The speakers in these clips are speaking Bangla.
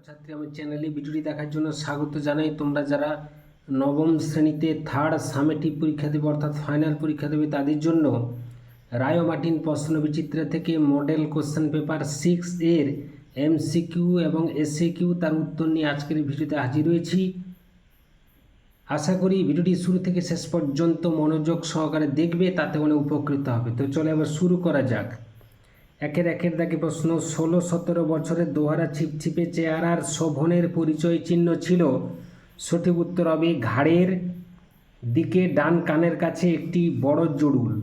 ছাত্রছাত্রী আমার চ্যানেলে ভিডিওটি দেখার জন্য স্বাগত জানাই। তোমরা যারা নবম শ্রেণীতে থার্ড সামেটিভ পরীক্ষা দেবে অর্থাৎ ফাইনাল পরীক্ষা দেবে তাদের জন্য রায় মার্টিন প্রশ্ন বিচিত্রা থেকে মডেল কোশ্চেন পেপার 6 এর এমসিকিউ এবং এসএকিউ তার উত্তর নিয়ে আজকের ভিডিওতে হাজির হয়েছি। আশা করি ভিডিওটি শুরু থেকে শেষ পর্যন্ত মনোযোগ সহকারে দেখবে, তাতে অনেক উপকৃত হবে। তো চলে এবার শুরু করা যাক। একের দাগে প্রশ্ন। 16-17 বছরের দোহারা ছিপছিপে চেহারার শোভনের পরিচয় চিহ্ন ছিল। সঠিক উত্তর হবে ঘাড়ের দিকে ডান কানের কাছে একটি বড় জুড়ুল।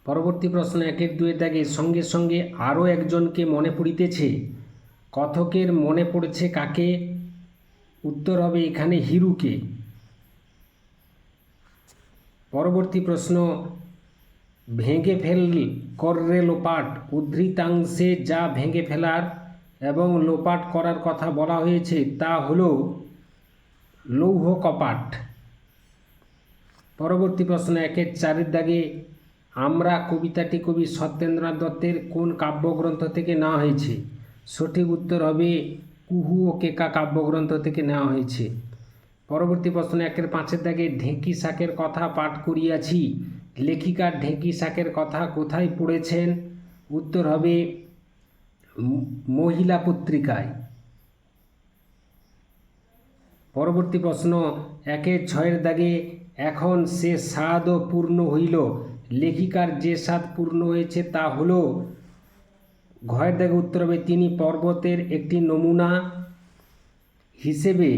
পরবর্তী প্রশ্ন। 1-2 দাগে সঙ্গে সঙ্গে আরও একজনকে মনে পড়িতেছে। কথকের মনে পড়েছে কাকে? উত্তর হবে এখানে হিরুকে। পরবর্তী প্রশ্ন। ভেঙে ফেল কররে লোপাট উদ্ধৃতাংশে যা ভেঙে ফেলার এবং লোপাট করার কথা বলা হয়েছে তা হল লৌহ কপাট। পরবর্তী প্রশ্ন। 1-4 দাগে আমরা কবিতাটি কবি সত্যেন্দ্রনাথ দত্তের কোন কাব্যগ্রন্থ থেকে নেওয়া হয়েছে? সঠিক উত্তর হবে কুহু ও কেকা কাব্যগ্রন্থ থেকে নেওয়া হয়েছে। পরবর্তী প্রশ্ন। 1-5 দাগে ঢেঁকি শাকের কথা পাঠ করিয়াছি। লেখিকা ঢেঁকি শাকের কথা কোথায় পড়েছেন? উত্তর হবে মহিলা পত্রিকায়। পরবর্তী প্রশ্ন। 1-6 দাগে এখন সে স্বাদও পূর্ণ হইল। লেখিকার যে স্বাদ পূর্ণ হয়েছে তা হল ঘয়ের দাগে উত্তর হবে তিনি পর্বতের একটি নমুনা হিসেবে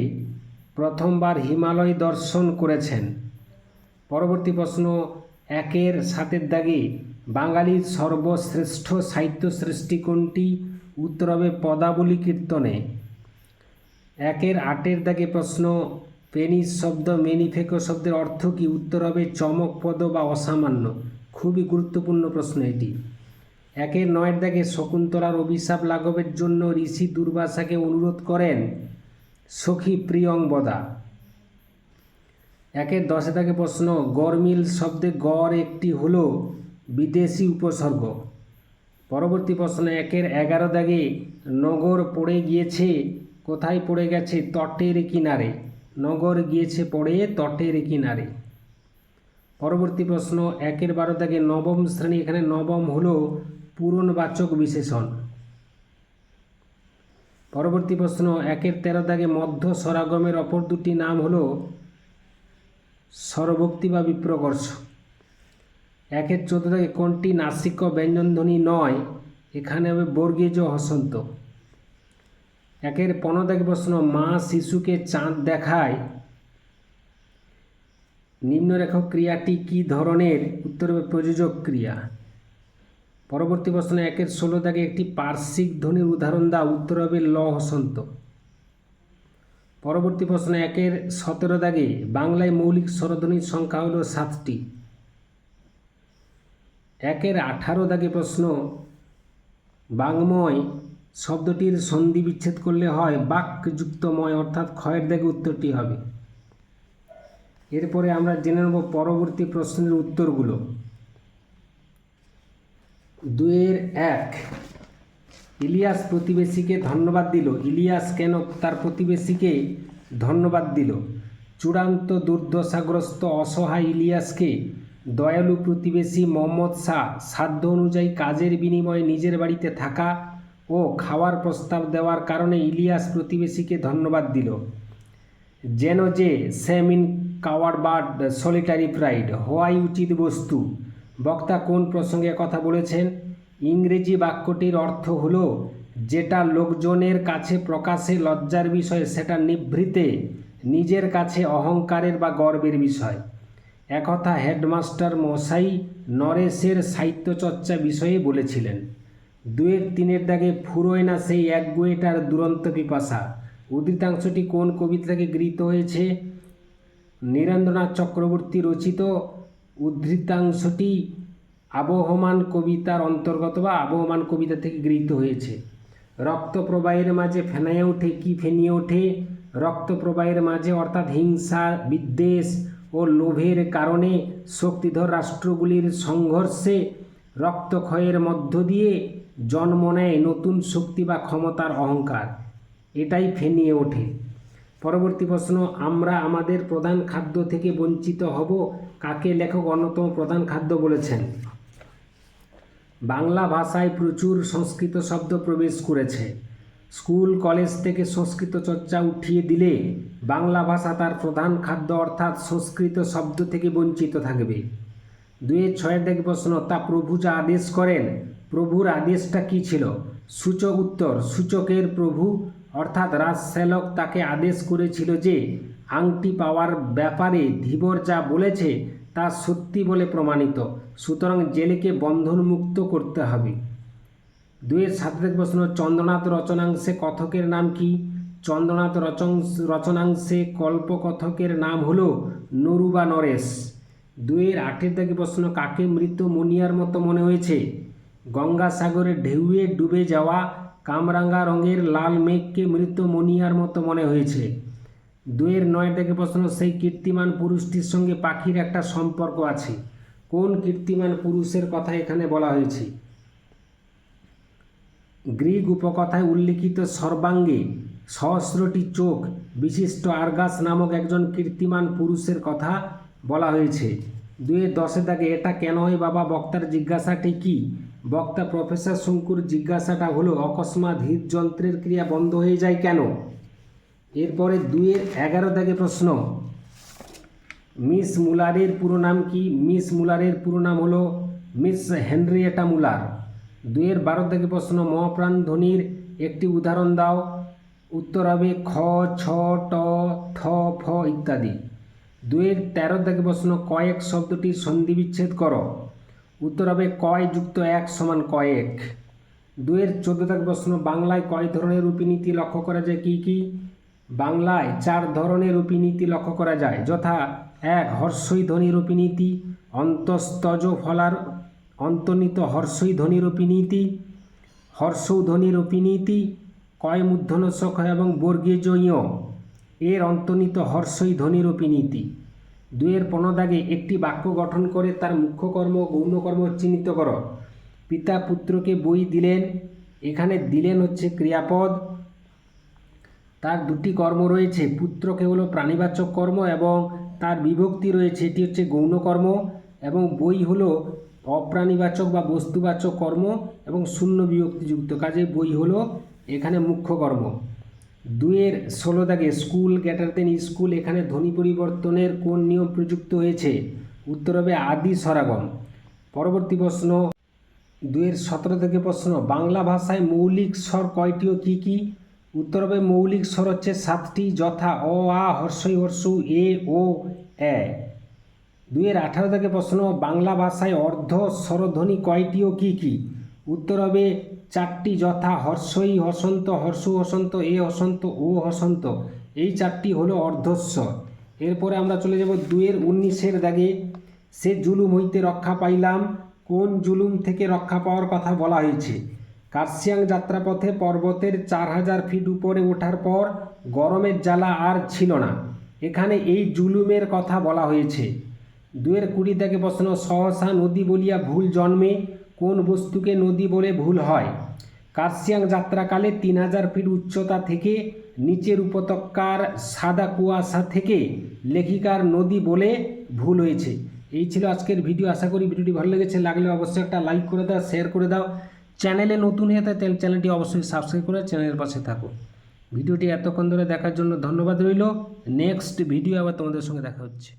প্রথমবার হিমালয় দর্শন করেছেন। পরবর্তী প্রশ্ন। 1-7 দাগে বাঙালির সর্বশ্রেষ্ঠ সাহিত্য সৃষ্টি কোনটি? উত্তর হবে পদাবলী কীর্তনে। 1-8 দাগে প্রশ্ন। পেনিস শব্দ ম্যানিফেকো শব্দের অর্থ কী? উত্তর হবে চমকপ্রদ বা অসামান্য। খুবই গুরুত্বপূর্ণ প্রশ্ন এটি। 1-9 দাগে শকুন্তলার অভিশাপ লাঘবের জন্য ঋষি দুর্বাসাকে অনুরোধ করেন সখী প্রিয়ংবদা। 1-10 দাগে প্রশ্ন। গরমিল শব্দে গড় একটি হল বিদেশি উপসর্গ। পরবর্তী প্রশ্ন। 1-11 দাগে নগর পড়ে গিয়েছে কোথায় পড়ে গেছে? তটের কিনারে। নগর গিয়েছে পড়ে তটের কিনারে। পরবর্তী প্রশ্ন। 1-12 দাগে নবম শ্রেণী, এখানে নবম হল পূরণবাচক বিশেষণ। পরবর্তী প্রশ্ন। 1-13 দাগে মধ্য স্বরাগমের অপর দুটি নাম হল স্বরভক্তি বা বিপ্রকর্ষ। 1-14 দাগে কোনটি নাসিক্য ব্যঞ্জনধ্বনি নয়? এখানে হবে বর্গীয় হসন্ত। 1-15 দাগে প্রশ্ন। মা শিশুকে চাঁদ দেখায় নিম্নরেখক ক্রিয়াটি কী ধরনের? উত্তর হবে প্রযোজক ক্রিয়া। পরবর্তী প্রশ্ন। 1-16 দাগে একটি পার্শ্বিক ধ্বনির উদাহরণ দাও। উত্তর হবে ল হসন্ত। পরবর্তী প্রশ্ন। 1-17 দাগে বাংলায় মৌলিক স্বরধ্বনির সংখ্যা হল 7টি। 1-18 দাগে প্রশ্ন। বাংময় শব্দটির সন্ধি বিচ্ছেদ করলে হয় বাক্যযুক্তময়, অর্থাৎ ক্ষয়ের দাগে উত্তরটি হবে। এরপরে আমরা জেনে নেব পরবর্তী প্রশ্নের উত্তরগুলো। 2-1 ইলিয়াস প্রতিবেশীকে ধন্যবাদ দিল। ইলিয়াস কেন তার প্রতিবেশীকে ধন্যবাদ দিল? চূড়ান্ত দুর্দশাগ্রস্ত অসহায় ইলিয়াসকে দয়ালু প্রতিবেশী মোহাম্মদ শাহ সাধ্য অনুযায়ী কাজের বিনিময়ে নিজের বাড়িতে থাকা ও খাওয়ার প্রস্তাব দেওয়ার কারণে ইলিয়াস প্রতিবেশীকে ধন্যবাদ দিল। যেন যে same in coward bird solitary pride হওয়াই উচিত বস্তু। বক্তা কোন প্রসঙ্গে কথা বলেছেন? ইংরেজি বাক্যটির অর্থ হল যেটা লোকজনের কাছে প্রকাশে লজ্জার বিষয় সেটা নিভৃতে নিজের কাছে অহংকারের বা গর্বের বিষয়। একথা হেডমাস্টার মশাই নরেশের সাহিত্যচর্চা বিষয়ে বলেছিলেন। 2-3 দাগে ফুরোয় না সেই একগুঁয়েটার দুরন্ত পিপাসা উদ্ধৃতাংশটি কোন কবিতা থেকে গৃহীত হয়েছে? নীরেন্দ্রনাথ চক্রবর্তী রচিত। উদ্ধৃতাংশটি আবহমান কবিতার অন্তর্গত বা আবহমান কবিতা থেকে গৃহীত হয়েছে। রক্ত প্রবাহের মাঝে ফেনাইয়া ওঠে কি ফেনিয়ে ওঠে? রক্ত প্রবাহের মাঝে, অর্থাৎ হিংসা, বিদ্বেষ ও লোভের কারণে শক্তিধর রাষ্ট্রগুলির সংঘর্ষে রক্তক্ষয়ের মধ্য দিয়ে জন্ম নেয় নতুন শক্তি বা ক্ষমতার অহংকার, এটাই ফেনিয়ে ওঠে। পরবর্তী প্রশ্ন, আমরা আমাদের প্রধান খাদ্য থেকে বঞ্চিত হব, কাকে লেখক অন্যতম প্রধান খাদ্য বলেছেন? বাংলা ভাষায় প্রচুর সংস্কৃত শব্দ প্রবেশ করেছে। স্কুল কলেজ থেকে সংস্কৃত চর্চা উঠিয়ে দিলে বাংলা ভাষা তার প্রধান খাদ্য অর্থাৎ সংস্কৃত শব্দ থেকে বঞ্চিত থাকবে। 2-6 থেকে প্রশ্ন, তা প্রভু যা আদেশ করেন, প্রভুর আদেশটা কি ছিল? সূচক উত্তর, সূচকের প্রভু অর্থাৎ রাজশ্যালক তাকে আদেশ করেছিল যে আংটি পাওয়ার ব্যাপারে ধীবর যা বলেছে তা সত্যি বলে প্রমাণিত, সুতরাং জেলেকে বন্ধনমুক্ত করতে হবে। 2-7 থেকে প্রশ্ন, চন্দ্রনাথ রচনাংশে কথকের নাম কি? চন্দ্রনাথ রচনাংশে কল্পকথকের নাম হলো নরু বা নরেশ। 2-8 থেকে প্রশ্ন, কাকে মৃত মনিয়ার মতো মনে হয়েছে? গঙ্গাসাগরের ঢেউয়ে ডুবে যাওয়া কামরাঙা রঙের লাল মেঘকে মৃত মনিয়ার মতো মনে হয়েছে। 2-9 থেকে প্রশ্ন, সেই কীর্তিমান পুরুষটির সঙ্গে পাখির একটা সম্পর্ক আছে, কোন কীর্তিমান পুরুষের কথা এখানে বলা হয়েছে? গ্রিক উপকথায় উল্লিখিত সর্বাঙ্গে সহস্রটি চোখ বিশিষ্ট আর্গাস নামক একজন কীর্তিমান পুরুষের কথা বলা হয়েছে। 2-10 থেকে, এটা কেন হয় বাবা, বক্তার জিজ্ঞাসাটি কি? বক্তা প্রফেসর শঙ্কুর জিজ্ঞাসাটা হলো অকস্মাৎ হৃদযন্ত্রের ক্রিয়া বন্ধ হয়ে যায় কেন? এরপরে 2-11 থেকে প্রশ্ন, মিস মুলারের পুরো নাম কি? মিস মুলারের পুরো নাম হলো মিস হেনরিয়েটা মুলার। 2-12 থেকে প্রশ্ন, মহাপ্রাণ ধ্বনির একটি উদাহরণ দাও। উত্তর হবে খ, ছ, ট, থ, ফ ইত্যাদি। 2-13 থেকে প্রশ্ন, কয়েক শব্দটির সন্ধি বিচ্ছেদ করো। উত্তর হবে কয় যুক্ত এক সমান কয়েক। 2-14 থেকে প্রশ্ন, বাংলায় কয় ধরনের রূপনীতি লক্ষ্য করা যায়, কি কি? বাংলায় 4 ধরনের রূপনীতি লক্ষ্য করা যায়, যথা 1 হর্ষই ধ্বনি রূপনীতি, অন্তস্তজ ফলার অন্তর্নিত হর্ষই ধ্বনি রূপনীতি, হর্ষধ্বনি রূপনীতি, কয় মূর্ধন্যস্বক এবং বর্গীয় জয় এর অন্তর্নিত হর্ষই ধ্বনি রূপনীতি। 2-15 দাগে, একটি বাক্য গঠন করে তার মুখ্য কর্ম ও গৌণ কর্ম চিহ্নিত করো। পিতা পুত্রকে বই দিলেন, এখানে দিলেন হচ্ছে ক্রিয়াপদ, তার 2টি কর্ম রয়েছে, পুত্রকে হলো প্রাণীবাচক কর্ম এবং তার বিভক্তি রয়েছে, এটি হচ্ছে গৌণ কর্ম, এবং বই হলো অপ্রাণীবাচক বা বস্তুবাচক কর্ম এবং শূন্য বিভক্তিযুক্ত, কাজে বই হলো এখানে মুখ্য কর্ম। 2-16 দাগে, স্কুল গ্রেটার দেন স্কুল, এখানে ধ্বনি পরিবর্তনের কোন নিয়ম প্রযুক্ত হয়েছে? উত্তর হবে আদি স্বরাগম। পরবর্তী প্রশ্ন 2-17 থেকে প্রশ্ন, বাংলা ভাষায় মৌলিক স্বর কয়টি ও কী কী? উত্তর হবে মৌলিক স্বর হচ্ছে 7টি, যথা অ, আ, হর্ষই হর্ষউ, এ, ও, এ। 2-18 থেকে প্রশ্ন, বাংলা ভাষায় অর্ধ স্বরধ্বনি কয়টি ও কী কী? উত্তর হবে 4টি, যথা হর্ষই হসন্ত, হর্ষু হসন্ত, এ হসন্ত, ও হসন্ত, এই 4টি হলো অর্ধস্বর। এরপরে আমরা চলে যাব 2-19 দাগে, সে জুলুম হইতে রক্ষা পাইলাম, কোন জুলুম থেকে রক্ষা পাওয়ার কথা বলা হয়েছে? কার্শিয়াং যাত্রাপথে পর্বতের 4000 ফিট উপরে ওঠার পর গরমের জ্বালা আর ছিল না, এখানে এই জুলুমের কথা বলা হয়েছে। 2-20 থেকে প্রশ্ন, সহসা নদী বলিয়া ভুল জন্মে, কোন বস্তুকে নদী বলে ভুল হয়? কার্শিয়াং যাত্রাকালে 3000 ফিট উচ্চতা থেকে নিচের উপত্যকার সাদা কুয়াশা থেকে লেখিকার নদী বলে ভুল হয়েছে। এই ছিল আজকের ভিডিও, আশা করি ভিডিওটি ভালো লেগেছে, লাগলে অবশ্যই একটা লাইক করে দাও, শেয়ার করে দাও, চ্যানেলে নতুন হয়ে থাকে চ্যানেলটি অবশ্যই সাবস্ক্রাইব করে চ্যানেলের পাশে থাকো। ভিডিওটি এতক্ষণ ধরে দেখার জন্য ধন্যবাদ রইল। নেক্সট ভিডিও আবার তোমাদের সঙ্গে দেখা হচ্ছে।